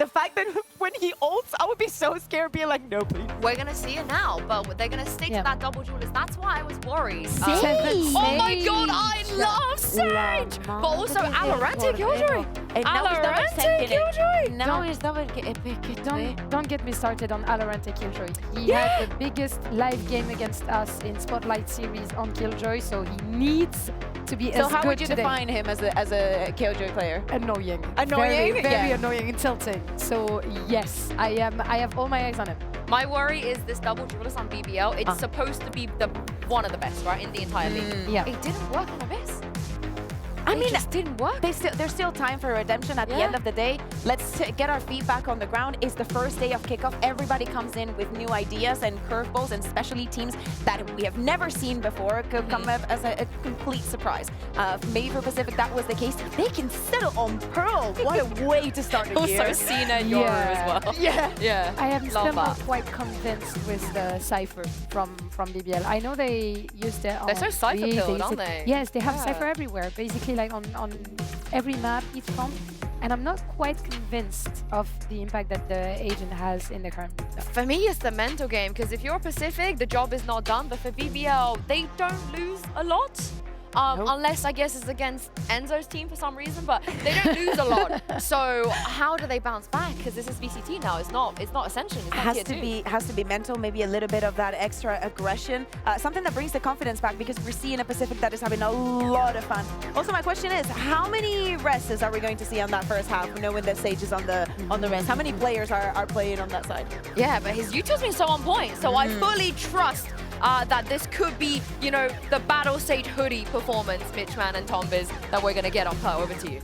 the fact that when he ults, I would be so scared, being like, no, please. We're going to see it now, but they're going to stick to that double duelist. That's why I was worried. Sage. Oh my god, I love Sage! But also Valorant Killjoy. Valorant Killjoy. Now he's double epic. Don't get me started on Valorant Killjoy. He had the biggest live game against us in Spotlight Series on Killjoy, so he needs to be as good. So how would you today. define him as a Killjoy player? Annoying. Annoying? Very annoying and tilting. So yes, I have all my eyes on him. My worry is this double duelist on BBL. It's supposed to be one of the best, right, in the entire league. Yeah. It didn't work on Abyss. I mean, it just didn't work. There's still time for redemption at the end of the day. Let's get our feet back on the ground. It's the first day of kickoff. Everybody comes in with new ideas and curveballs, and especially teams that we have never seen before could come up as a complete surprise. Maybe for Pacific that was the case. They can settle on Pearl. What a way to start the year. Also Cena Yoru as well. Yeah. I am Love still not that. quite convinced with the Cypher from BBL. I know they use their own. They're so Cypher-pilled, use aren't it- they? Yes, they have Cypher everywhere, basically like on every map, each comp. And I'm not quite convinced of the impact that the agent has in the current. For me, it's the mental game, because if you're Pacific, the job is not done. But for BBL, they don't lose a lot. Unless, I guess, it's against Enzo's team for some reason, but they don't lose a lot. So how do they bounce back? Because this is VCT now. It's not Ascension. It's not tier 2. Has to be mental, maybe a little bit of that extra aggression. Something that brings the confidence back, because we're seeing a Pacific that is having a lot of fun. Also, my question is, how many rests are we going to see on that first half, knowing that Sage is on the rest? How many players are playing on that side? Yeah, but his Utah's been so on point. So I fully trust that this could be, you know, the Battle Sage hoodie performance, Mitchman and Tombiz, that we're going to get on Per. Over to you.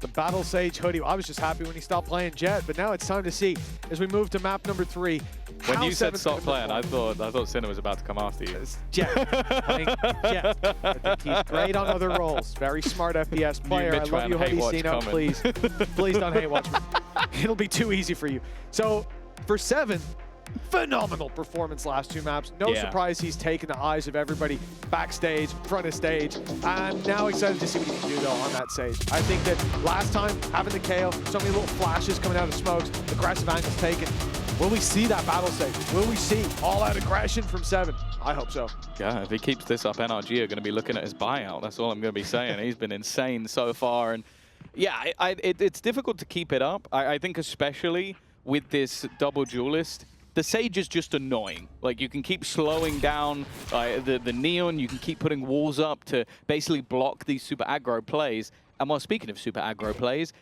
The Battle Sage hoodie. I was just happy when he stopped playing Jet, but now it's time to see as we move to map number 3. When you said Seven's stop gonna playing, I perform. thought Sinner was about to come after you. It's Jet. Playing Jet. I think he's great on other roles. Very smart FPS player. I Mitch love you, Van hate Hoodie watch Cino. comment. Please, please don't hate watch me. It'll be too easy for you. So for 7, phenomenal performance last 2 maps. No surprise he's taken the eyes of everybody backstage, front of stage. I'm now excited to see what he can do though on that Sage. I think that last time having the KO, so many little flashes coming out of smokes, aggressive angles taken. Will we see that Battle Sage? Will we see all-out aggression from 7? I hope so. Yeah, if he keeps this up, NRG are going to be looking at his buyout. That's all I'm going to be saying. He's been insane so far. And yeah, it's difficult to keep it up. I think especially with this double duelist, the Sage is just annoying. Like, you can keep slowing down the Neon, you can keep putting walls up to basically block these super aggro plays. And while speaking of super aggro plays,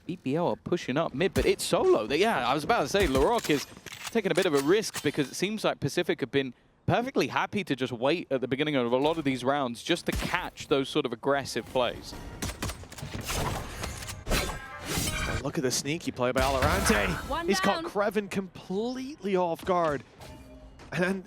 BBL are pushing up mid, but it's solo. Yeah, I was about to say, LaRock is taking a bit of a risk, because it seems like Pacific have been perfectly happy to just wait at the beginning of a lot of these rounds just to catch those sort of aggressive plays. Look at the sneaky play by Valorant. He's caught Kreven completely off guard. And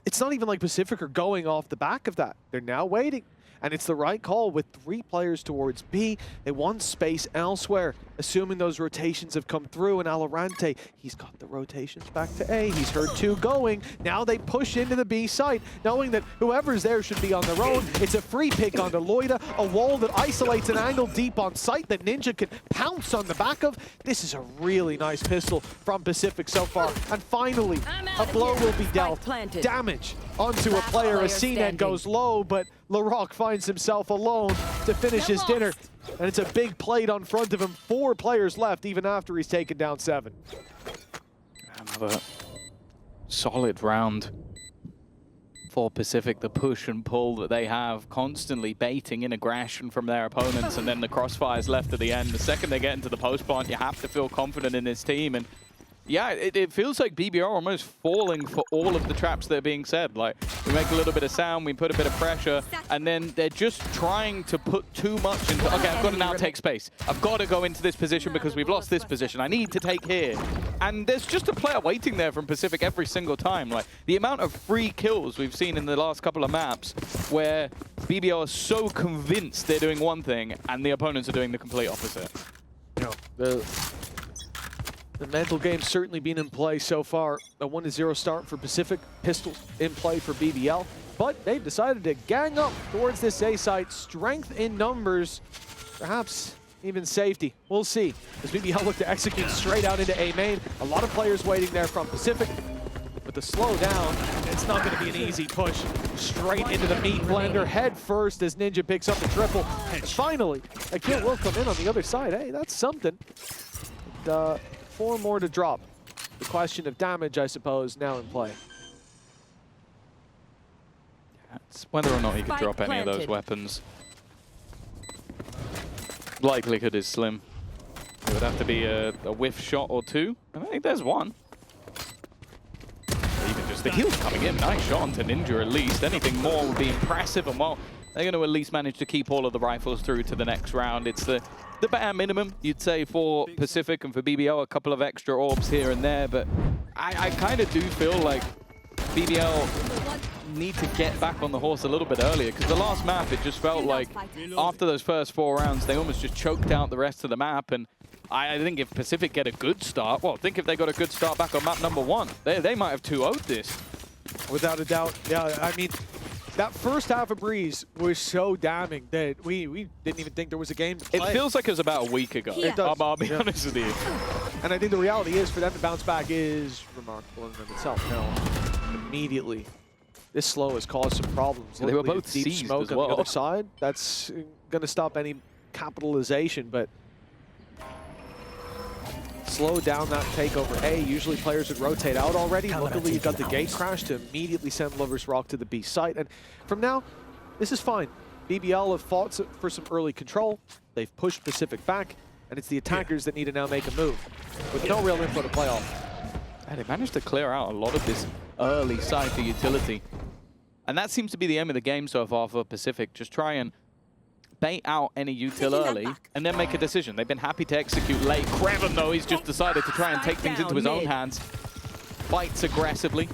it's not even like Pacific are going off the back of that. They're now waiting. And it's the right call with 3 players towards B. They want space elsewhere, assuming those rotations have come through. And Valorant, he's got the rotations back to A. He's heard 2 going. Now they push into the B site, knowing that whoever's there should be on their own. It's a free pick onto Loida, a wall that isolates an angle deep on site that Ninja can pounce on the back of. This is a really nice pistol from Pacific so far. And finally, a blow will be dealt. Damage onto a player as CNET goes low, but LaRock finds himself alone to finish his dinner. And it's a big plate on front of him. 4 players left even after he's taken down 7. Another solid round for Pacific. The push and pull that they have, constantly baiting in aggression from their opponents, and then the crossfires left at the end. The second they get into the post plant, you have to feel confident in this team. And yeah, it feels like BBR are almost falling for all of the traps that are being said. Like, we make a little bit of sound, we put a bit of pressure, and then they're just trying to put too much into, okay, I've got to now take space. I've got to go into this position because we've lost this position. I need to take here. And there's just a player waiting there from Pacific every single time. Like, the amount of free kills we've seen in the last couple of maps where BBR are so convinced they're doing one thing and the opponents are doing the complete opposite. You know, the mental game's certainly been in play so far. A 1-0 start for Pacific, pistols in play for BBL, but they've decided to gang up towards this A site. Strength in numbers, perhaps even safety. We'll see. As BBL look to execute straight out into A main. A lot of players waiting there from Pacific. But the slow down, it's not going to be an easy push. Straight into the meat blender, head first as Ninja picks up the triple. And finally, a kill will come in on the other side. Hey, that's something. And, 4 more to drop. The question of damage, I suppose, now in play. It's whether or not he could drop any of those weapons. Likelihood is slim. It would have to be a whiff shot or 2. And I think there's one. Even just the heals coming in. Nice shot onto Ninja at least. Anything more would be impressive. And well, they're going to at least manage to keep all of the rifles through to the next round. It's the bare minimum, you'd say, for Pacific and for BBL. A couple of extra orbs here and there. But I kind of do feel like BBL need to get back on the horse a little bit earlier, because the last map, it just felt like after those first 4 rounds, they almost just choked out the rest of the map. And I think if Pacific get a good start, well, think if they got a good start back on map number 1, they might have 2-0'd this. Without a doubt. Yeah, I mean, that first half of Breeze was so damning that we didn't even think there was a game to play. It feels like it was about a week ago. It does. I'll be honest with you. And I think the reality is, for them to bounce back is remarkable in and of itself. Now, immediately, this slow has caused some problems. They were both deep seized smoke as on well. the other side. That's going to stop any capitalization, but slow down that takeover A. Usually players would rotate out already. Luckily, you've got the gate crash to immediately send Lover's Rock to the B site. And from now, this is fine. BBL have fought for some early control. They've pushed Pacific back, and it's the attackers that need to now make a move with no real info to play off. And they managed to clear out a lot of this early Cypher utility. And that seems to be the aim of the game so far for Pacific. Just try and bait out any util early and then make a decision. They've been happy to execute late. Kreven, though, he's just decided to try and take things into his own hands. Fights aggressively.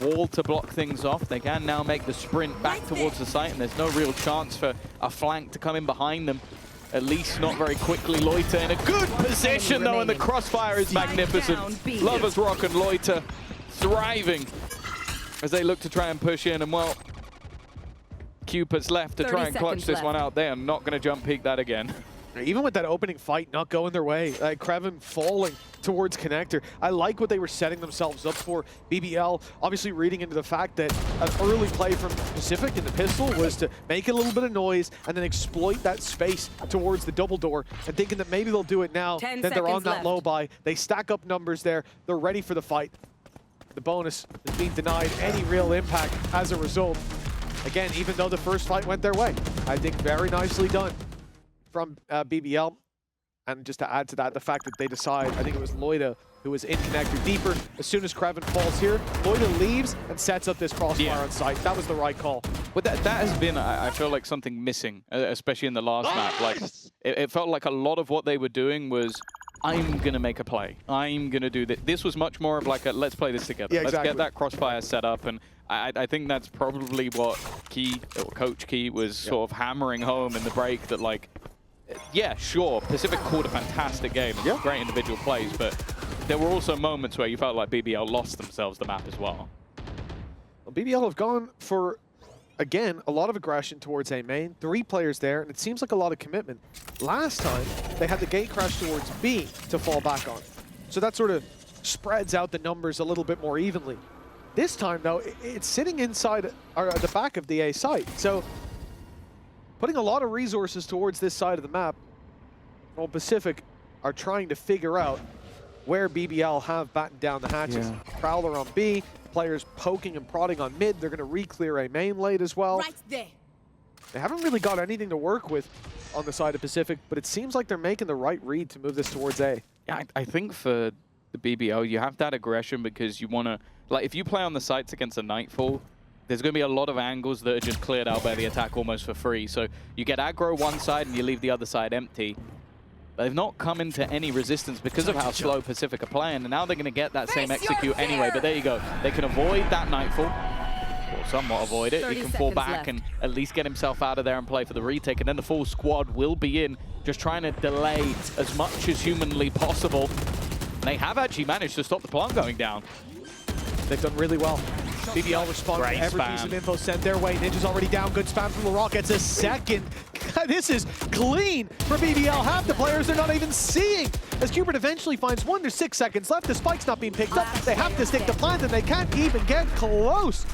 Wall to block things off. They can now make the sprint back towards the site, and there's no real chance for a flank to come in behind them. At least not very quickly. Loiter in a good position, though, and the crossfire is magnificent. Lover's Rock and Loiter thriving as they look to try and push in. And, well, Cupid's left to try and clutch this one out. They are not going to jump peek that again. Even with that opening fight not going their way, Kreven falling towards Connector, I like what they were setting themselves up for. BBL obviously reading into the fact that an early play from Pacific in the pistol was to make a little bit of noise and then exploit that space towards the double door, and thinking that maybe they'll do it now, then they're on that low buy. They stack up numbers there. They're ready for the fight. The bonus is being denied any real impact as a result. Again, even though the first fight went their way, I think very nicely done from BBL. And just to add to that, the fact that they decide, I think it was Loida who was in connector deeper. As soon as Kreven falls here, Loida leaves and sets up this crossfire on site. That was the right call. But that has been, I feel like, something missing, especially in the last map. Like, it felt like a lot of what they were doing was, I'm going to make a play. I'm going to do this. This was much more of like a, let's play this together. Yeah, exactly. Let's get that crossfire set up. And I think that's probably what Coach Key was sort of hammering home in the break, that like, yeah, sure, Pacific called a fantastic game, great individual plays, but there were also moments where you felt like BBL lost themselves the map as well. Well, BBL have gone for, again, a lot of aggression towards A main. 3 players there, and it seems like a lot of commitment. Last time, they had the gate crash towards B to fall back on. So that sort of spreads out the numbers a little bit more evenly. This time, though, it's sitting inside or the back of the A site. So putting a lot of resources towards this side of the map, while Pacific are trying to figure out where BBL have battened down the hatches. Prowler on B, players poking and prodding on mid. They're going to re-clear A main late as well. Right there. They haven't really got anything to work with on the side of Pacific, but it seems like they're making the right read to move this towards A. Yeah, I think for the BBL, you have that aggression because you want to, like, if you play on the sites against a Nightfall, there's going to be a lot of angles that are just cleared out by the attack almost for free. So you get aggro one side and you leave the other side empty. But they've not come into any resistance because of how slow Pacific are playing, and now they're going to get that same execute anyway. But there you go. They can avoid that Nightfall, or somewhat avoid it. He can fall back and at least get himself out of there and play for the retake, and then the full squad will be in, just trying to delay as much as humanly possible. And they have actually managed to stop the plant going down. They've done really well. BBL responding Great to every spam. piece of info sent their way. Ninja's already down. Good spam from LaRock. Gets a second. This is clean for BBL. Half the players they're not even seeing. As Cubert eventually finds one, there's 6 seconds left. The spike's not being picked up. They have to stick to plant, and they can't even get close.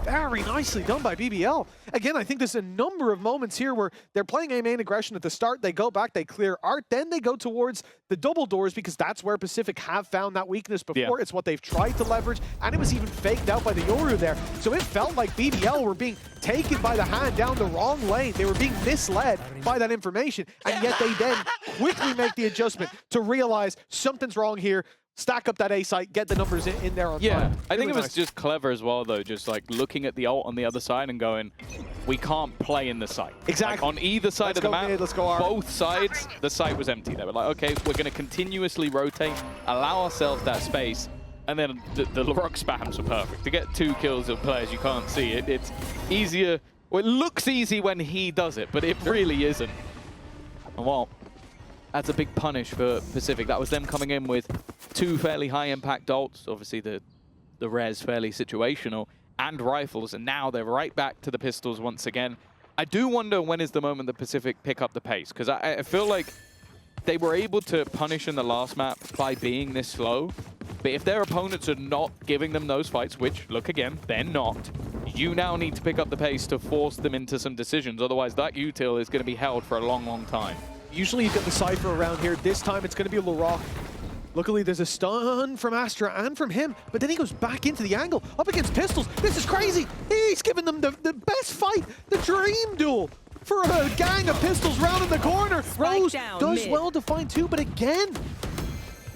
Very nicely done by BBL. Again, I think there's a number of moments here where they're playing a main aggression at the start. They go back, they clear art, then they go towards the double doors because that's where Pacific have found that weakness before. Yeah. It's what they've tried to leverage, and it was even faked out by the Yoru there. So it felt like BBL were being taken by the hand down the wrong lane. They were being misled by that information, and yet they then quickly make the adjustment to realize something's wrong here. Stack up that A site, get the numbers in there on time. I think it was nice. just clever as well, though, just like looking at the ult on the other side and going, we can't play in the site. Exactly. Like on either side Let's of the go map, mid, let's go R. both sides, the site was empty. They were like, okay, we're going to continuously rotate, allow ourselves that space, and then the LaRock spams were perfect. To get 2 kills of players you can't see, it's easier. Well, it looks easy when he does it, but it really isn't. And well, that's a big punish for Pacific. That was them coming in with 2 fairly high-impact ults. Obviously, the res fairly situational, and rifles, and now they're right back to the pistols once again. I do wonder when is the moment the Pacific pick up the pace, because I feel like they were able to punish in the last map by being this slow, but if their opponents are not giving them those fights, which, look again, they're not, you now need to pick up the pace to force them into some decisions. Otherwise, that util is going to be held for a long, long time. Usually you get the Cypher around here. This time it's going to be LaRock. Luckily, there's a stun from Astra and from him, but then he goes back into the angle, up against pistols. This is crazy. He's giving them the best fight, the dream duel for a gang of pistols rounding the corner. Rose does well to find 2, but again,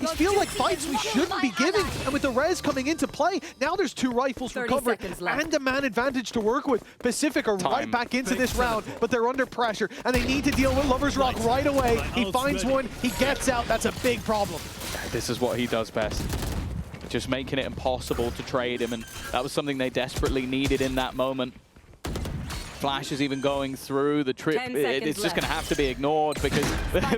these feel like fights we shouldn't be giving. And with the res coming into play, now there's 2 rifles for cover and a man advantage to work with. Pacific are right back into this round, but they're under pressure, and they need to deal with Lover's Rock right away. He finds one, he gets out. That's a big problem. This is what he does best. Just making it impossible to trade him, and that was something they desperately needed in that moment. Flash is even going through the trip. It's just going to have to be ignored because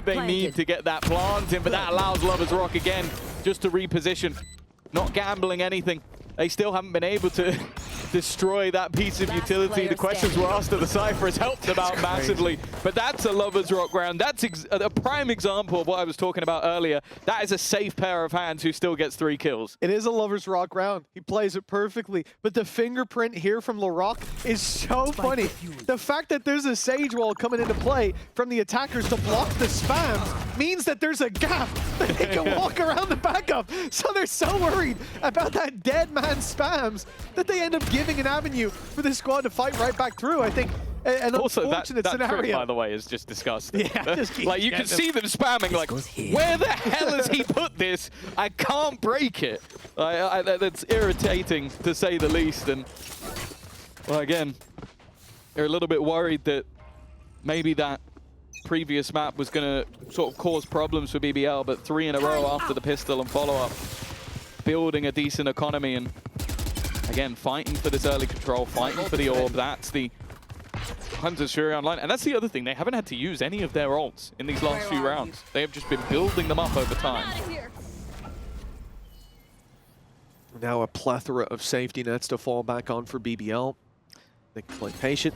they need to get that plant in, but that allows Lover's Rock again just to reposition. Not gambling anything. They still haven't been able to destroy that piece of utility. The questions were asked of the Cypher has helped them out massively. But that's a Lover's Rock round. That's a prime example of what I was talking about earlier. That is a safe pair of hands who still gets 3 kills. It is a Lover's Rock round. He plays it perfectly. But the fingerprint here from LaRock is so funny. The fact that there's a Sage Wall coming into play from the attackers to block the spams means that there's a gap that they can walk around the backup. So they're so worried about that dead man spams that they end up giving an avenue for this squad to fight right back through. I think an also, unfortunate that scenario. Trick, by the way, is just disgusting. Yeah, just like you can see them spamming. Like, where the hell has he put this? I can't break it. That's irritating to say the least. And well, again, they're a little bit worried that maybe that previous map was going to sort of cause problems for BBL, but 3 in a row after the pistol and follow-up, building a decent economy, and again, fighting for this early control, fighting for the orb. That's the Hunter's Fury online. And that's the other thing. They haven't had to use any of their ults in these last few rounds. They have just been building them up over time. Now a plethora of safety nets to fall back on for BBL. They can play patient.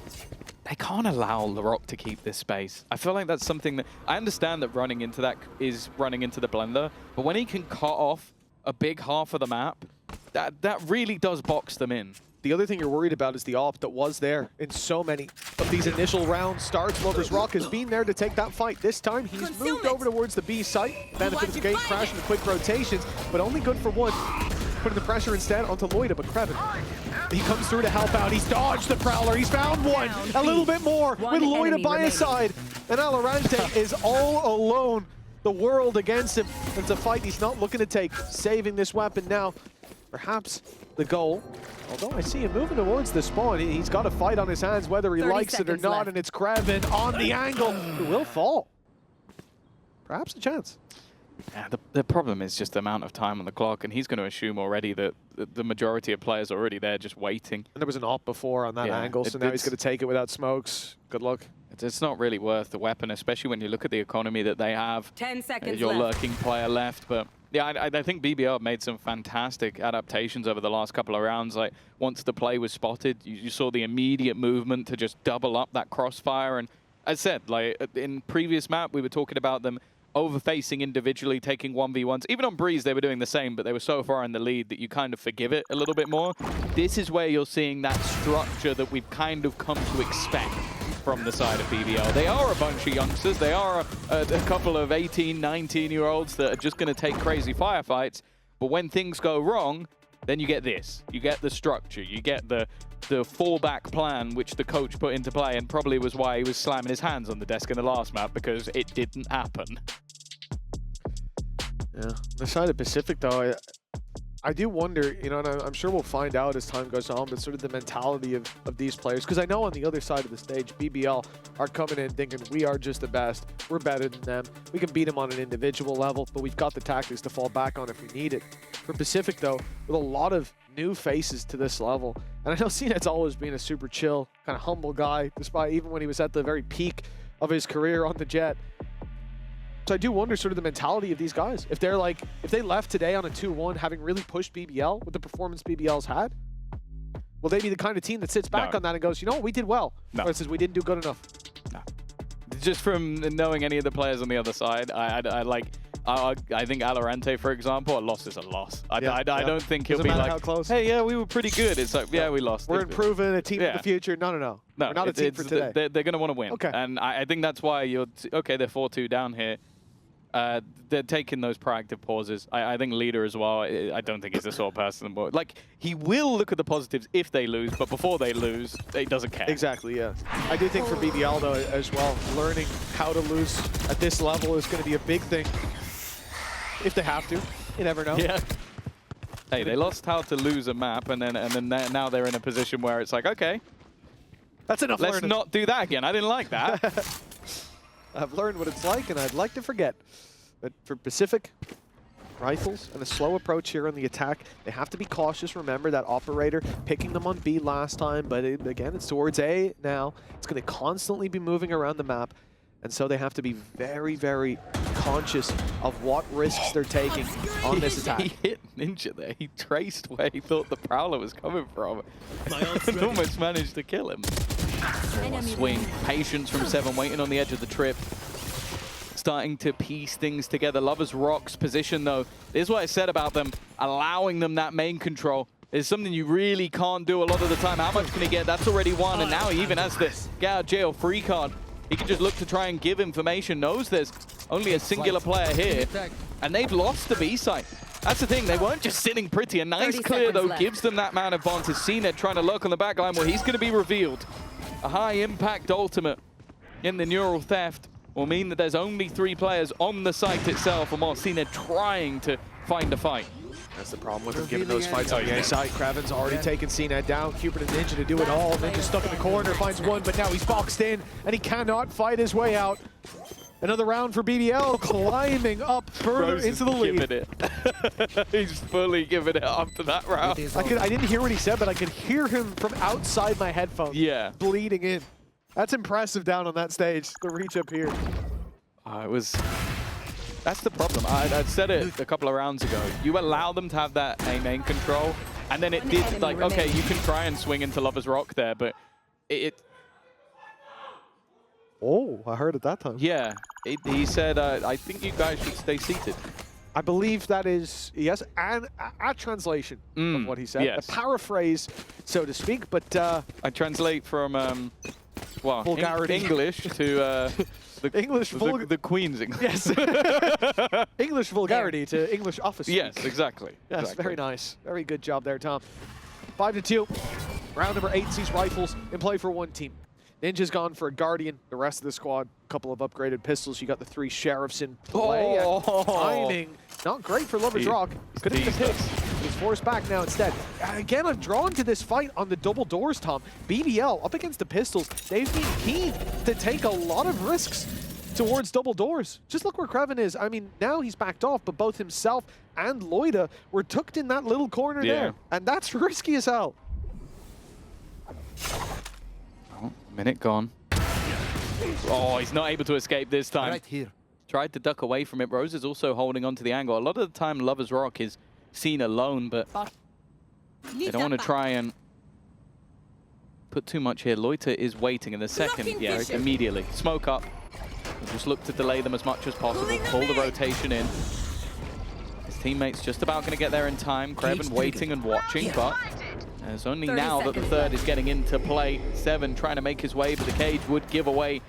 They can't allow LaRock to keep this space. I feel like that's something that... I understand that running into that is running into the blender, but when he can cut off a big half of the map, that really does box them in. The other thing you're worried about is the op that was there in so many of these initial round starts. Lover's Rock has been there to take that fight. This time, he's moved over towards the B site. Benefit of the gate crash and the quick rotations, but only good for one. Putting the pressure instead onto Loida, but Kreven, he comes through to help out. He's dodged the Prowler. He's found one. A little bit more with Loida by his side. And VALORANT is all alone. The world against him. It's a fight he's not looking to take. Saving this weapon now. Perhaps the goal. Although I see him moving towards the spawn. He's got a fight on his hands, whether he likes it or not. And it's Kreven on the angle. Who will fall. Perhaps a chance. Yeah, the problem is just the amount of time on the clock, and he's going to assume already that the majority of players are already there just waiting. And there was an op before on that angle, so now he's going to take it without smokes. Good luck. It's not really worth the weapon, especially when you look at the economy that they have. 10 seconds Your left. lurking player left, but Yeah, I think BBL made some fantastic adaptations over the last couple of rounds. Like, once the play was spotted, you saw the immediate movement to just double up that crossfire. And as said, like in previous map, we were talking about them over-facing individually, taking 1v1s. Even on Breeze, they were doing the same, but they were so far in the lead that you kind of forgive it a little bit more. This is where you're seeing that structure that we've kind of come to expect from the side of BBL. They are a bunch of youngsters. They are a couple of 18, 19-year-olds that are just going to take crazy firefights. But when things go wrong, then you get this. You get the structure. You get the fallback plan, which the coach put into play, and probably was why he was slamming his hands on the desk in the last map, because it didn't happen. Yeah. On the side of Pacific, though, I do wonder, you know, and I'm sure we'll find out as time goes on, but sort of the mentality of these players. Because I know on the other side of the stage, BBL are coming in thinking, we are just the best. We're better than them. We can beat them on an individual level, but we've got the tactics to fall back on if we need it. For Pacific, though, with a lot of new faces to this level, and I know CNET's always been a super chill, kind of humble guy, despite even when he was at the very peak of his career on the Jet. So I do wonder sort of the mentality of these guys. If they're like, if they left today on a 2-1, having really pushed BBL with the performance BBL's had, will they be the kind of team that sits back on that and goes, you know what, we did well? No. Or it says we didn't do good enough? No. Just from knowing any of the players on the other side, I think Valorant, for example, a loss is a loss. I don't think he'll be like, hey, yeah, we were pretty good. It's like, yeah, we lost. We're improving a team in the future. No. We're not a team for today. They're going to want to win. Okay. And I think that's why they're 4-2 down here. They're taking those proactive pauses. I think Leader as well, I don't think he's the sort of person, but like, he will look at the positives if they lose, but before they lose, he doesn't care. Exactly, yeah. I do think for BBL, though, as well, learning how to lose at this level is going to be a big thing. If they have to. You never know. Yeah. Hey, they lost how to lose a map, and then now they're in a position where it's like, okay, that's enough. Let's not do that again. I didn't like that. I've learned what it's like, and I'd like to forget. But for Pacific, rifles and a slow approach here on the attack, they have to be cautious. Remember that operator picking them on B last time, but again, it's towards A now. It's going to constantly be moving around the map, and so they have to be very, very conscious of what risks they're taking on this attack. He hit Ninja there. He traced where he thought the Prowler was coming from and almost managed to kill him. Swing. Patience from Seven, waiting on the edge of the trip. Starting to piece things together. Lovers Rock's position, though. This is what I said about them, allowing them that main control is something you really can't do a lot of the time. How much can he get? That's already one, and now he even has the get out of jail free card. He can just look to try and give information, knows there's only a singular player here, and they've lost the B site. That's the thing, they weren't just sitting pretty. A nice clear, though, gives them that man advantage. CNET trying to lurk on the back line where he's going to be revealed. A high-impact ultimate in the Neural Theft will mean that there's only 3 players on the site itself, and while CNET trying to find a fight. That's the problem with him giving those fights on the A side. Kraven's already taken CNET down. Cupid and Ninja to do it all. Ninja stuck in the corner, finds one, but now he's boxed in, and he cannot fight his way out. Another round for BBL, climbing up further into the lead. He's fully giving it after that round. I didn't hear what he said, but I could hear him from outside my headphones. Yeah. Bleeding in. That's impressive down on that stage, the reach up here. That's the problem. I said it a couple of rounds ago. You allow them to have that A main control, and then it did, like, okay, you can try and swing into Lover's Rock there, but Oh, I heard it that time. Yeah, he said, I think you guys should stay seated. I believe that is, yes, a translation of what he said. Yes. A paraphrase, so to speak, but... I translate from, well, vulgarity. English to the Queen's English. Yes. English vulgarity to English office speak. Yes, exactly. Yes, exactly. very nice. Very good job there, Tom. 5-2. Round number 8 sees rifles in play for one team. Ninja's gone for a Guardian. The rest of the squad, a couple of upgraded pistols. You got the 3 Sheriffs in play. Timing, not great for Lover's Rock. Could have been picked. He's forced back now instead. Again, I'm drawn to this fight on the double doors, Tom. BBL up against the pistols. They've been keen to take a lot of risks towards double doors. Just look where Kraven is. I mean, now he's backed off, but both himself and Loida were tucked in that little corner there. And that's risky as hell. Oh, minute gone. Oh, he's not able to escape this time. Right here. tried to duck away from it. Rose is also holding on to the angle. A lot of the time, Lovers Rock is seen alone, but they don't want to try and put too much here. Loiter is waiting in the second. Yeah, immediately. Smoke up. We'll just look to delay them as much as possible. Pull the rotation in. His teammates just about going to get there in time. Kreven waiting and watching, but it's only now that the third is getting into play. Seven trying to make his way, but the cage would give away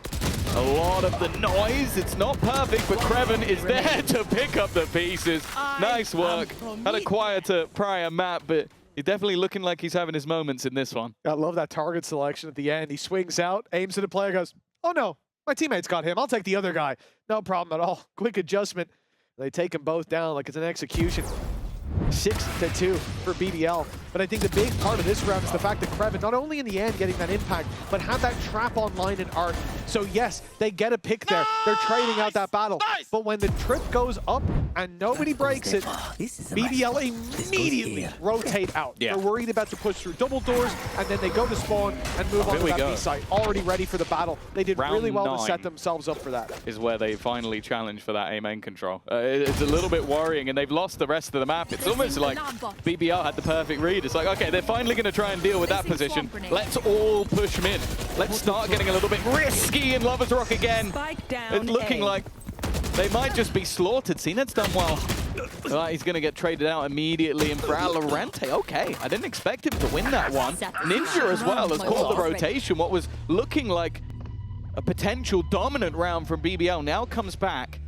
a lot of the noise. It's not perfect, but Kreven is there to pick up the pieces. Nice work. Had a quieter prior map, but he's definitely looking like he's having his moments in this one. I love that target selection at the end. He swings out, aims at a player, goes, oh no, my teammate's got him. I'll take the other guy. No problem at all. Quick adjustment. They take them both down like it's an execution. 6-2 for BBL. But I think the big part of this round is the fact that Kreven, not only in the end getting that impact, but had that trap online in Art. So yes, they get a pick there. They're trading out that battle. But when the trip goes up and nobody breaks it, BBL immediately rotate out. Yeah. They're worried about to push through double doors, and then they go to spawn and move on to that B site. Already ready for the battle. They did really well to set themselves up for that. Is where they finally challenge for that A-main control. It's a little bit worrying, and they've lost the rest of the map. It's almost like BBL had the perfect read. It's like, okay, they're finally going to try and deal with that position. Let's all push mid. Let's start getting a little bit risky in Lovers Rock again. It's looking like they might just be slaughtered. CNED's done well. He's going to get traded out immediately. And for VALORANT, okay, I didn't expect him to win that one. Ninja as well has caught the rotation. What was looking like a potential dominant round from BBL now comes back.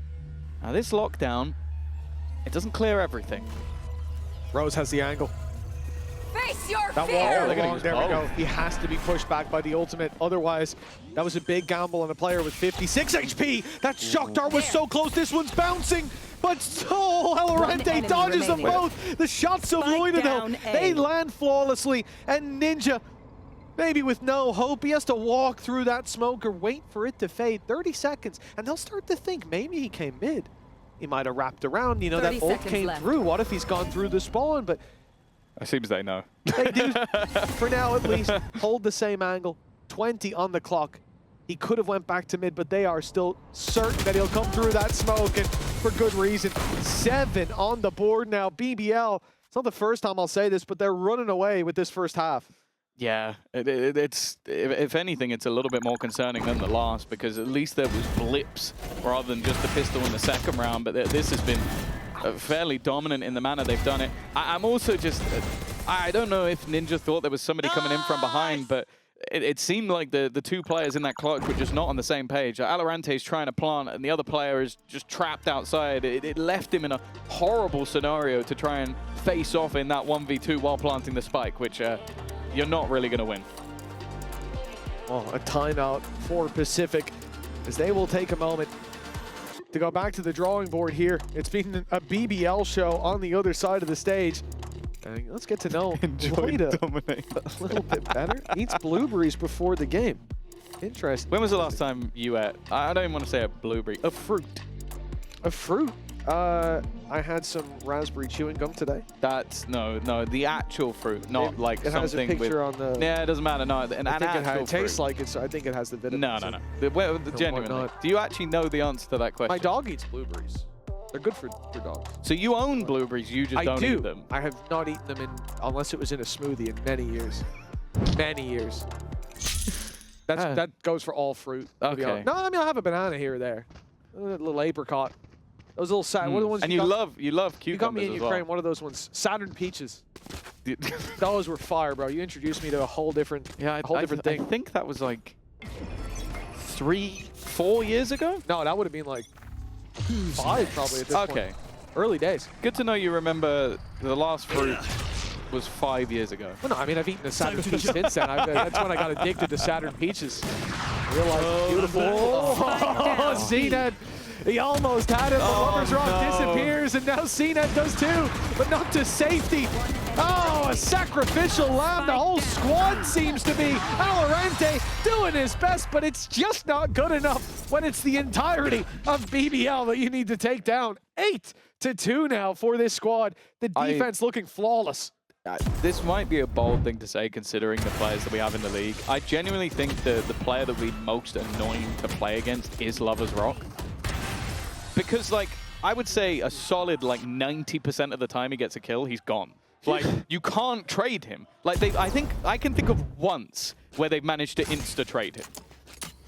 Now this lockdown, it doesn't clear everything. Rose has the angle. Face your That fear! wall long, there we go. He has to be pushed back by the ultimate. Otherwise, that was a big gamble on a player with 56 HP. That shock dart was so close. This one's bouncing. But VALORANT dodges them both. The shots of Loiter, though, they land flawlessly. And Ninja, maybe with no hope, he has to walk through that smoke or wait for it to fade. 30 seconds. And they'll start to think maybe he came mid. He might have wrapped around. You know, that ult came through. What if he's gone through the spawn? But it seems they know. they do, for now at least, hold the same angle. 20 on the clock. He could have went back to mid, but they are still certain that he'll come through that smoke, and for good reason. 7 on the board now. BBL, it's not the first time I'll say this, but they're running away with this first half. Yeah, it's if anything, it's a little bit more concerning than the last, because at least there was blips rather than just the pistol in the second round, but this has been fairly dominant in the manner they've done it. I'm also just, I don't know if Ninja thought there was somebody coming in from behind, but it seemed like the two players in that clutch were just not on the same page. Alarante's trying to plant, and the other player is just trapped outside. It left him in a horrible scenario to try and face off in that 1v2 while planting the spike, which you're not really going to win. Well, a timeout for Pacific, as they will take a moment to go back to the drawing board here. It's been a BBL show on the other side of the stage. And let's get to know Loiter a little bit better. Eats blueberries before the game. Interesting. When was the last time you ate, I don't even want to say a blueberry, a fruit? A fruit? I had some raspberry chewing gum today. That's, no, the actual fruit, not like it something has a picture with, on the... Yeah, it doesn't matter, no, an actual it tastes fruit. like it, so I think it has the vitamins. No. Well, genuinely, do you actually know the answer to that question? My dog eats blueberries. They're good for dogs. So you own blueberries, you just don't eat them? I have not eaten them unless it was in a smoothie in many years. Many years. That goes for all fruit. Okay. No, I mean, I'll have a banana here or there. A little apricot. Those little Saturn. What are the ones and you love cucumbers. You got me in Ukraine. Well. One of those ones, Saturn peaches. Those were fire, bro. You introduced me to a whole different, thing. I think that was like 3-4 years ago. No, that would have been like 5 probably at this point. Okay. Early days. Good to know you remember the last fruit was 5 years ago. Well, no, I mean, I've eaten the Saturn peach since then. That's when I got addicted to Saturn peaches. Realized beautiful. Oh, CNED. He almost had it, but Lovers Rock disappears, and now CNED does too, but not to safety. Oh, a sacrificial lamb. The whole squad seems to be. VALORANT doing his best, but it's just not good enough when it's the entirety of BBL that you need to take down. 8-2 now for this squad. The defense looking flawless. This might be a bold thing to say considering the players that we have in the league. I genuinely think the player that we most annoying to play against is Lovers Rock. because like I would say a solid like 90% of the time he gets a kill, he's gone. Like you can't trade him. Like I can think of once where they've managed to insta-trade him.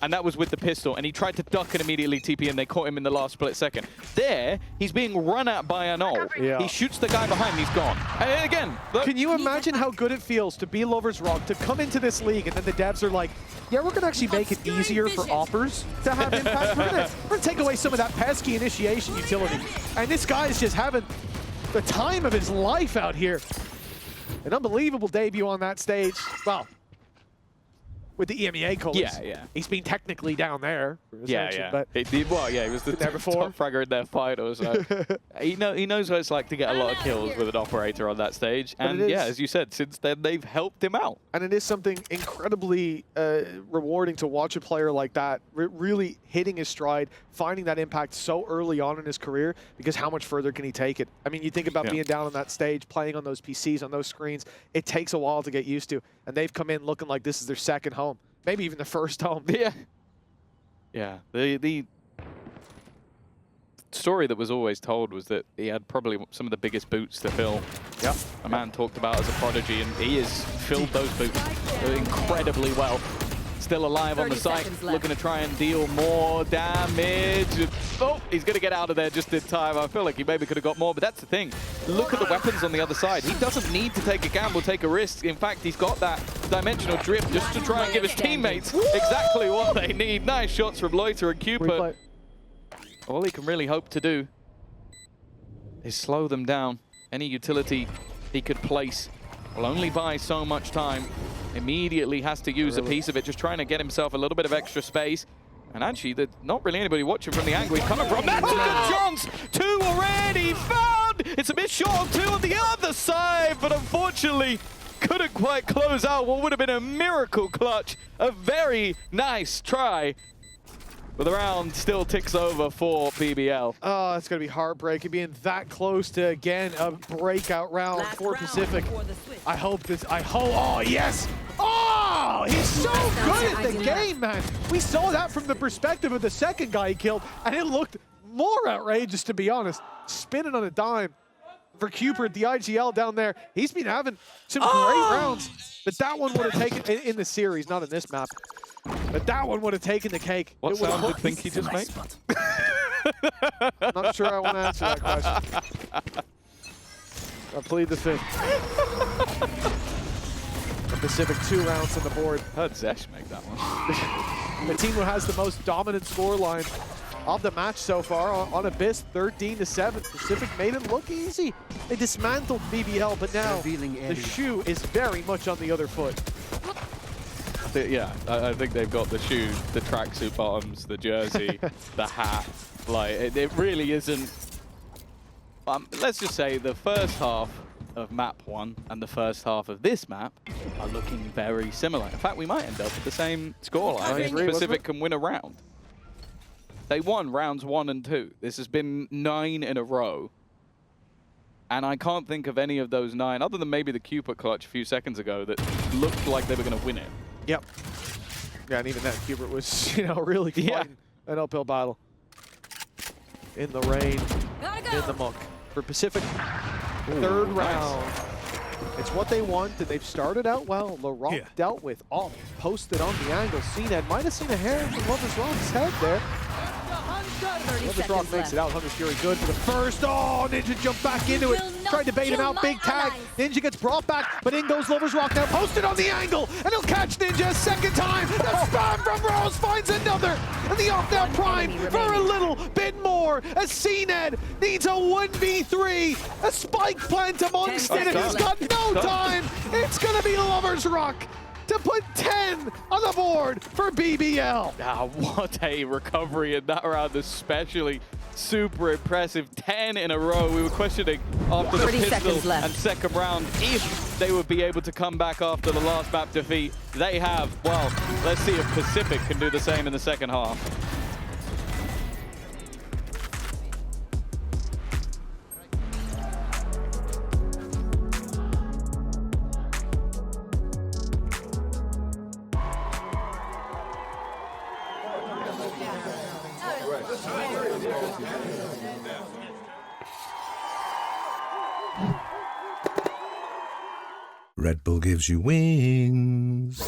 And that was with the pistol, and he tried to duck and immediately TP, and they caught him in the last split second. There, he's being run at by an ult. Yeah. He shoots the guy behind, he's gone. And again, look. Can you imagine how good it feels to be Lovers Rock, to come into this league, and then the devs are like, yeah, we're going to actually make it easier for offers to have impact. We're going to take away some of that pesky initiation utility. And this guy is just having the time of his life out here. An unbelievable debut on that stage. Well, with the EMEA colors. Yeah. He's been technically down there. Yeah. But he was the there before. top fragger in their finals. So he knows what it's like to get a lot of kills with an operator on that stage. And yeah, as you said, since then they've helped him out. And it is something incredibly rewarding to watch a player like that really hitting his stride, finding that impact so early on in his career, because how much further can he take it? I mean, you think about being down on that stage, playing on those PCs, on those screens, it takes a while to get used to. And they've come in looking like this is their second home, maybe even the first home. Yeah. The story that was always told was that he had probably some of the biggest boots to fill. Yep. A man talked about as a prodigy, and he has filled those boots incredibly well. Still alive on the site, looking to try and deal more damage. Oh, he's going to get out of there just in time. I feel like he maybe could have got more, but that's the thing. Look at the weapons on the other side. He doesn't need to take a gamble, take a risk. In fact, he's got that dimensional drift just to try and give his teammates exactly what they need. Nice shots from Loiter and Cupid. All he can really hope to do is slow them down. Any utility he could place will only buy so much time. Immediately has to use a piece of it, just trying to get himself a little bit of extra space. And actually, there's not really anybody watching from the angle he's coming from. That's a good chance! 2 already found! It's a bit short of 2 on the other side, but unfortunately, couldn't quite close out what would have been a miracle clutch. A very nice try. But the round still ticks over for BBL. Oh, it's going to be heartbreaking being that close to, again, a breakout round for Pacific. I hope, oh, yes! Oh, he's so good at the game, man. We saw that from the perspective of the second guy he killed, and it looked more outrageous, to be honest. Spinning on a dime for Cupid, the IGL down there. He's been having some great rounds, but that one would have taken, in the series, not in this map. But that one would have taken the cake. What sound did Pinky just make? Not sure I want to answer that question. I plead the fifth. The Pacific 2 rounds on the board. Heard Zesh make that one. The team who has the most dominant scoreline of the match so far on Abyss, 13-7. Pacific made it look easy. They dismantled BBL, but now the shoe is very much on the other foot. Yeah, I think they've got the shoe, the tracksuit bottoms, the jersey, the hat. Like, it really isn't... let's just say the first half of map 1 and the first half of this map are looking very similar. In fact, we might end up with the same scoreline if Pacific can win a round. They won rounds 1 and 2. This has been 9 in a row. And I can't think of any of those 9, other than maybe the Cupid clutch a few seconds ago, that looked like they were going to win it. Yep. Yeah, and even then, Hubert was, really fighting an uphill battle. In the rain, in the muck. For Pacific, third round. It's what they want, and they've started out well. LaRock dealt with off, posted on the angle. CNED might have seen a hair from Lovers Rock's head there. Lovers Rock makes it out. Hunter's Fury good for the first. Oh, Ninja jumped back into it. Tried to bait him out. Big tag. Ninja gets brought back, but in goes Lovers Rock now. Posted on the angle, and he'll catch Ninja a second time. The spam from Rose finds another. And the off now Prime for a little bit more. As CNED needs a 1v3. A spike plant amongst it, and he's got no time. It's going to be Lovers Rock to put 10 on the board for BBL. Ah, what a recovery in that round, especially. Super impressive. 10 in a row. We were questioning after the pistol and second round if they would be able to come back after the last map defeat. They have. Well, let's see if Pacific can do the same in the second half. Red Bull gives you wings.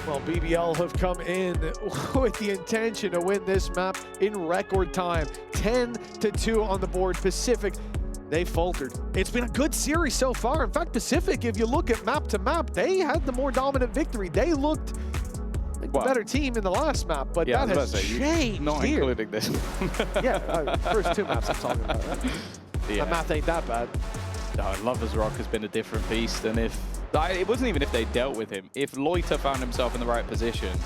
Well, BBL have come in with the intention to win this map in record time. 10-2 on the board. Pacific, they faltered. It's been a good series so far. In fact, Pacific, if you look at map to map, they had the more dominant victory. They looked like the better team in the last map, but Yeah, that has changed not here. including this. Yeah, first two maps I'm talking about, right? Yeah. The math ain't that bad. No, Lovers Rock has been a different beast, and if it wasn't even if they dealt with him. If Loiter found himself in the right position,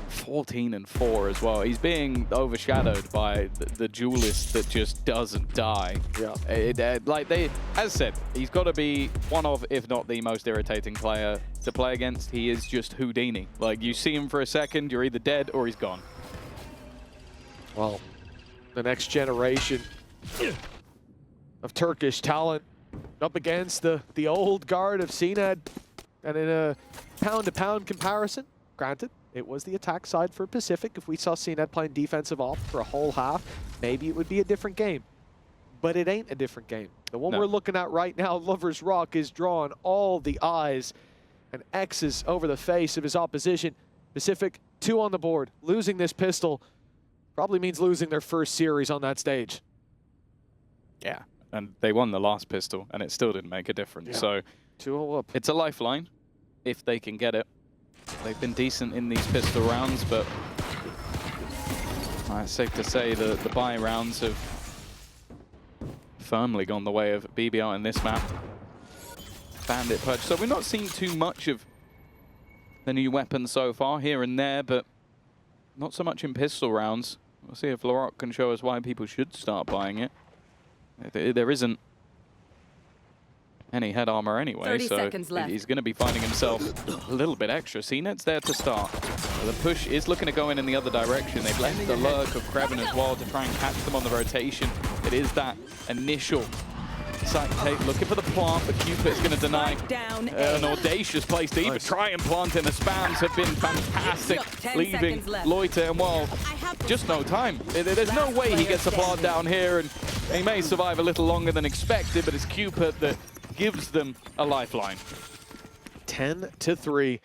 14-4 as well. He's being overshadowed by the duelist that just doesn't die. Yeah. Like as I said, he's got to be one of, if not the most irritating player to play against. He is just Houdini. Like, you see him for a second, you're either dead or he's gone. Well, the next generation of Turkish talent up against the old guard of CNED. And in a pound-to-pound comparison, granted, it was the attack side for Pacific. If we saw CNED playing defensive off for a whole half, maybe it would be a different game. But it ain't a different game. The one we're looking at right now, Lovers Rock, is drawing all the eyes and X's over the face of his opposition. Pacific, 2 on the board. Losing this pistol probably means losing their first series on that stage. Yeah. And they won the last pistol, and it still didn't make a difference. Yeah. So 2-0 up. it's a lifeline, if they can get it. They've been decent in these pistol rounds, but it's safe to say the buy rounds have firmly gone the way of BBL in this map. Bandit Purge. So we've not seen too much of the new weapons so far, here and there, but not so much in pistol rounds. We'll see if Laroc can show us why people should start buying it. There isn't any head armor anyway, 30 so seconds left. he's going to be finding himself a little bit extra. CNED's there to start. The push is looking to go in the other direction. They've left the lurk of Kreven as well to try and catch them on the rotation. It is that initial site take, looking for the plant, but Cupid's going to deny an audacious place to even try and plant in. The spams have been fantastic, leaving Loiter, and well, just no time. There's no way he gets a plant down here, and he may survive a little longer than expected, but it's Cupid that gives them a lifeline. 10-3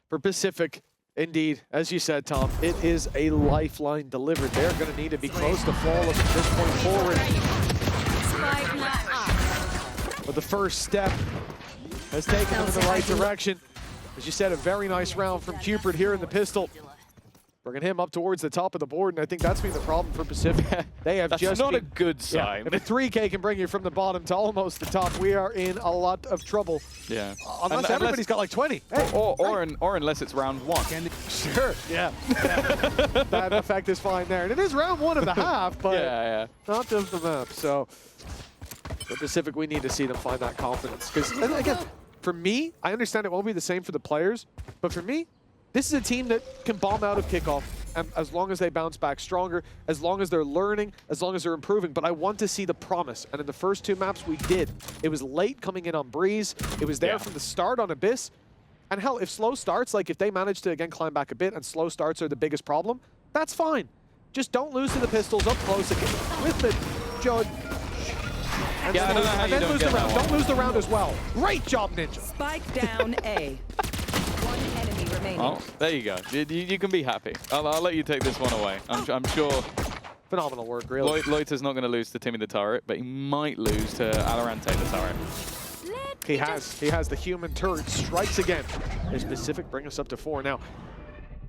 for Pacific. Indeed, as you said, Tom, it is a lifeline delivered. They're going to need to be close to flawless from this point forward. But the first step has taken them in the right direction. As you said, a very nice round from Cupid here in the pistol. Bringing him up towards the top of the board, and I think that's been the problem for Pacific. They have That's not a good sign. If a 3K can bring you from the bottom to almost the top, we are in a lot of trouble. Yeah. Unless everybody's got like 20. Hey, or unless it's round 1. Sure, yeah. That effect is fine there. And it is round 1 of the half, but not of the map. So for Pacific, we need to see them find that confidence. Because, again, for me, I understand it won't be the same for the players, but for me, this is a team that can bomb out of kickoff, and as long as they bounce back stronger, as long as they're learning, as long as they're improving. But I want to see the promise, and in the first 2 maps, we did. It was late coming in on Breeze. It was there from the start on Abyss. And hell, if slow starts, like if they manage to, again, climb back a bit, and slow starts are the biggest problem, that's fine. Just don't lose to the pistols up close with the Judge. And then lose the round. Don't lose the round as well. Great job, Ninja. Spike down A. One enemy remaining. Oh, there you go. You can be happy. I'll let you take this one away. I'm sure Phenomenal work, really. Loiter's not going to lose to Timmy the Turret, but he might lose to VALORANT the Turret. He has the human turret. Strikes again. There's Pacific bring us up to 4 now.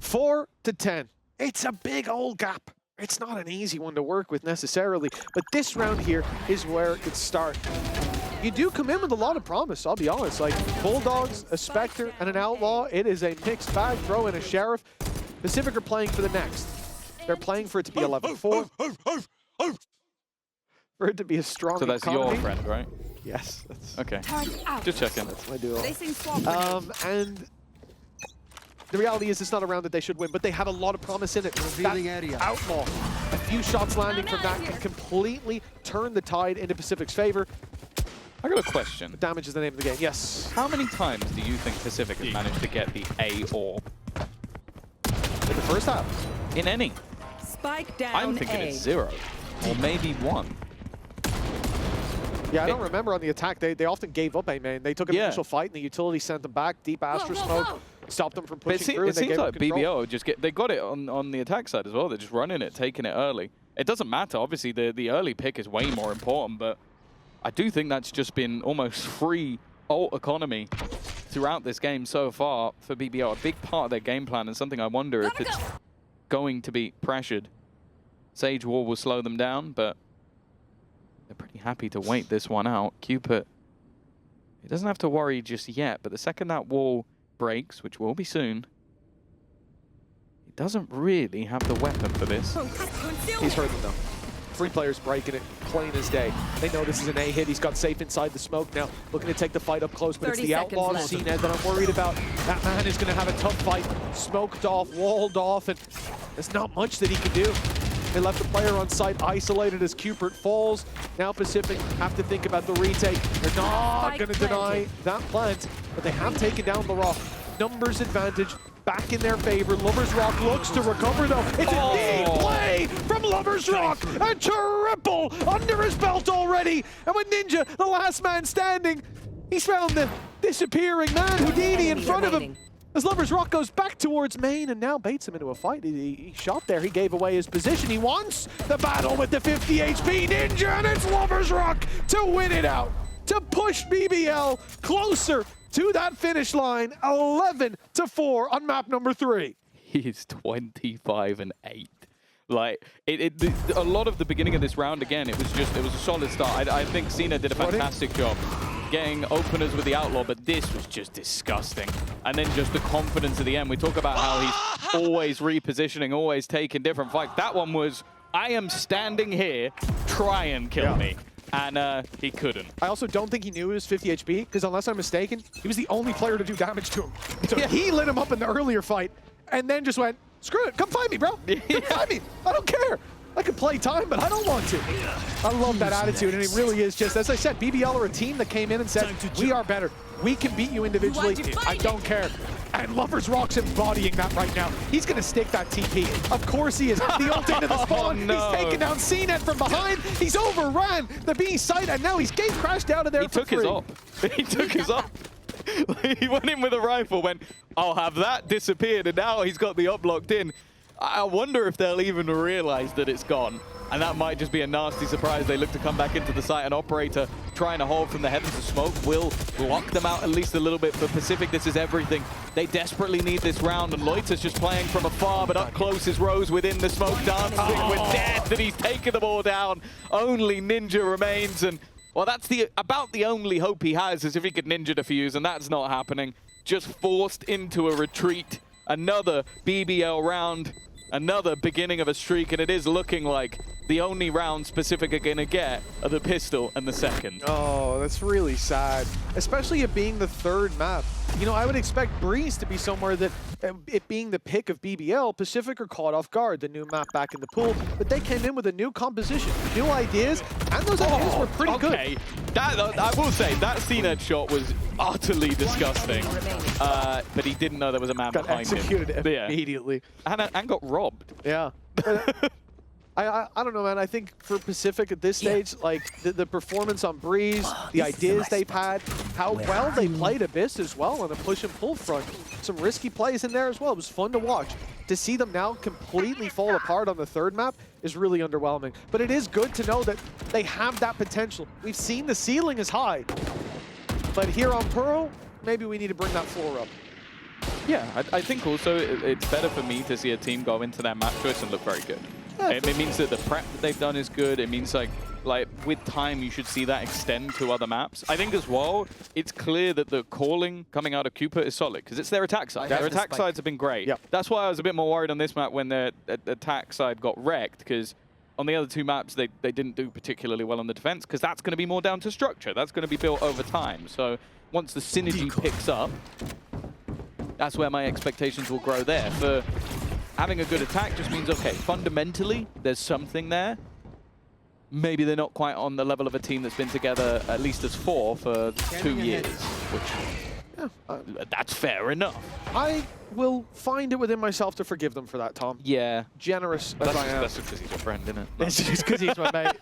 4 to 10. It's a big old gap. It's not an easy one to work with necessarily, but this round here is where it could start. You do come in with a lot of promise, I'll be honest. Like Bulldogs, a Spectre, and an Outlaw. It is a mixed bag. Throw in a Sheriff. Pacific are playing for the next. They're playing for it to be 11-4. For it to be a strong So that's economy. your friend, right? Yes. That's, Okay. Just checking. that's my duo. Placing swamp. And the reality is it's not a round that they should win, but they have a lot of promise in it. That Outlaw, a few shots landing from that can completely turn the tide into Pacific's favor. I got a question. Damage is the name of the game. Yes. How many times do you think Pacific has managed to get the A orb? In the first half. In any? Spike down I'm thinking A. it's 0. Or maybe 1. Yeah, I don't remember on the attack. They often gave up A main. They took an initial fight and the utility sent them back. Deep Astra smoke stopped them from But pushing through. it seems like BBL just they got it on the attack side as well. They're just running it, taking it early. It doesn't matter. Obviously, the early pick is way more important, but I do think that's just been almost free ult economy throughout this game so far for BBL. A big part of their game plan and something I wonder if it's going to be pressured. Sage Wall will slow them down, but they're pretty happy to wait this one out. Cupid, he doesn't have to worry just yet, but the second that wall breaks, which will be soon, he doesn't really have the weapon for this. He's heard them though. 3 players breaking it, plain as day. They know this is an A hit. He's got safe inside the smoke now, looking to take the fight up close, but it's the Outlaw CNED that I'm worried about. That man is going to have a tough fight. Smoked off, walled off, and there's not much that he can do. They left the player on site isolated as Cupid falls. Now Pacific have to think about the retake. They're not going to deny that plant, but they have taken down the Rock. Numbers advantage back in their favor. Lovers Rock looks to recover though. It's a big play from Lovers Rock. A triple under his belt already. And with Ninja, the last man standing, he's found the disappearing man, Houdini, in front of him. As Lovers Rock goes back towards main and now baits him into a fight. He shot there, he gave away his position. He wants the battle with the 50 HP Ninja, and it's Lovers Rock to win it out, to push BBL closer to that finish line, 11-4 on map number 3. He's 25-8. Like, a lot of the beginning of this round, again, it was a solid start. I think Cena did a fantastic job getting openers with the Outlaw, but this was just disgusting. And then just the confidence at the end. We talk about how he's always repositioning, always taking different fights. That one was, I am standing here, try and kill me. And he couldn't. I also don't think he knew it was 50 HP, because unless I'm mistaken, he was the only player to do damage to him. So he lit him up in the earlier fight, and then just went, screw it, come find me, bro. Come find me. I don't care. I can play time, but I don't want to. I love that attitude, and it really is just, as I said, BBL are a team that came in and said, we are better. We can beat you individually. I don't care. And Lovers Rock's embodying that right now. He's going to stick that TP. Of course he is. The ult into the spawn. He's taken down CNET from behind. He's overran the B site, and now he's gate crashed out of there for free. He took his op. He took his op. He went in with a rifle, went, I'll have that, disappeared, and now he's got the op locked in. I wonder if they'll even realize that it's gone. And that might just be a nasty surprise. They look to come back into the site. An operator trying to hold from the heavens of smoke will lock them out at least a little bit. For Pacific, this is everything. They desperately need this round, and Loiter's just playing from afar, but up close is Rose within the smoke, dancing with death, and he's taken them all down. Only Ninja remains, and well, that's about the only hope he has, is if he could Ninja defuse, and that's not happening. Just forced into a retreat. Another BBL round. Another beginning of a streak, and it is looking like the only round Pacific are going to get are the pistol and the second. Oh, that's really sad, especially it being the 3rd map. You know, I would expect Breeze to be somewhere that, it being the pick of BBL, Pacific are caught off guard, the new map back in the pool, but they came in with a new composition, new ideas, and those ideas were pretty good. I will say, that CNED shot was utterly disgusting, but he didn't know there was a man behind him. Got executed immediately. And got robbed. Yeah. I don't know, man. I think for Pacific at this stage, like the performance on Breeze, the ideas they've had, how well they played Abyss as well on a push and pull front. Some risky plays in there as well. It was fun to watch. To see them now completely fall apart on the third map is really underwhelming. But it is good to know that they have that potential. We've seen the ceiling is high. But here on Pearl, maybe we need to bring that floor up. Yeah, I think also it's better for me to see a team go into their map choice and look very good. Yeah, it means that the prep that they've done is good. It means like with time you should see that extend to other maps. I think as well, it's clear that the calling coming out of Cupid is solid because it's their attack side. Their attack sides have been great. Yep. That's why I was a bit more worried on this map when their attack side got wrecked, because on the other two maps they didn't do particularly well on the defense, because that's going to be more down to structure. That's going to be built over time. So once the synergy picks up, that's where my expectations will grow there. For having a good attack just means, okay, fundamentally, there's something there. Maybe they're not quite on the level of a team that's been together at least as 4 for 2 years, which, that's fair enough. I will find it within myself to forgive them for that, Tom. Yeah. Generous as I am. That's because he's your friend, isn't it? It's just because he's my mate.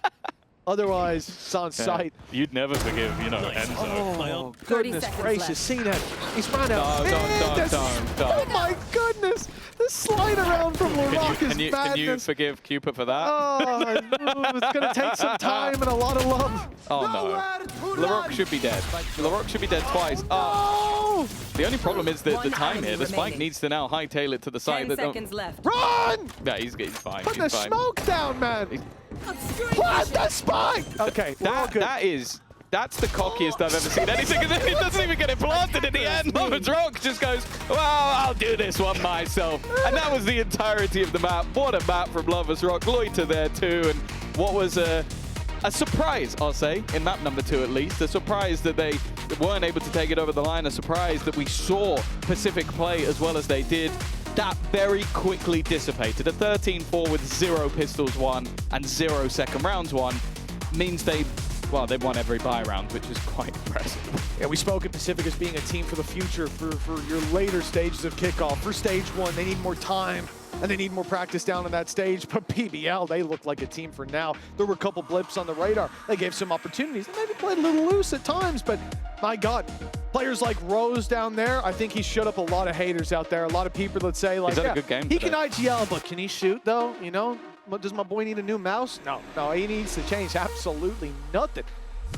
Otherwise, it's on sight. You'd never forgive, you know, Enzo. Oh, goodness gracious. Seen it. He's ran out. Don't. Oh, my goodness. The slide around from LaRock is madness. Can you forgive Cupid for that? Oh, it's going to take some time and a lot of love. Oh, no. LaRock should be dead. LaRock should be dead twice. Oh. The only problem is the time here. The Spike needs to now hightail it to the side. 10 seconds left. Run! Yeah, he's fine. Put the He's fine. smoke down, man. Plant the spike! Okay, we're all good. That's the cockiest I've ever seen anything. It doesn't even get it planted in the end. Lovers Rock just goes, well, I'll do this one myself. And that was the entirety of the map. What a map from Lovers Rock. Loiter there too. And what was a surprise, I'll say, in map number 2 at least. A surprise that they weren't able to take it over the line. A surprise that we saw Pacific play as well as they did. That very quickly dissipated. A 13-4 with 0 pistols won and 0 second rounds won means they won every buy round, which is quite impressive. Yeah, we spoke at Pacific as being a team for the future, for your later stages of kickoff. For stage 1, they need more time, and they need more practice down on that stage. But BBL, they look like a team for now. There were a couple blips on the radar. They gave some opportunities. They maybe played a little loose at times, but my God. Players like Rose down there, I think he shut up a lot of haters out there. A lot of people that say, like, yeah, a good game he today. can IGL, but can he shoot, though? You know, does my boy need a new mouse? No, he needs to change absolutely nothing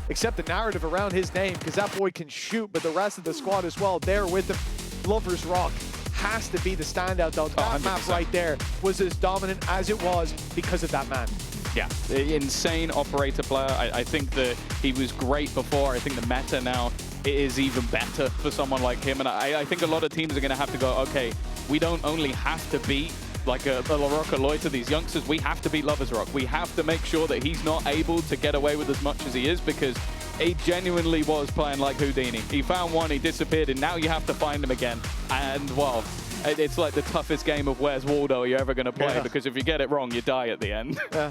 except the narrative around his name, because that boy can shoot, but the rest of the squad as well, there with him. Lovers Rock has to be the standout, though. That map right there was as dominant as it was because of that man. Yeah, insane operator player. I think that he was great before. I think the meta now is even better for someone like him. And I think a lot of teams are going to have to go, okay, we don't only have to beat like a LaRock or Loiter, these youngsters, we have to beat Lovers Rock. We have to make sure that he's not able to get away with as much as he is, because he genuinely was playing like Houdini. He found one, he disappeared, and now you have to find him again. And, well, it's like the toughest game of Where's Waldo you're ever going to play, because if you get it wrong, you die at the end. Yeah,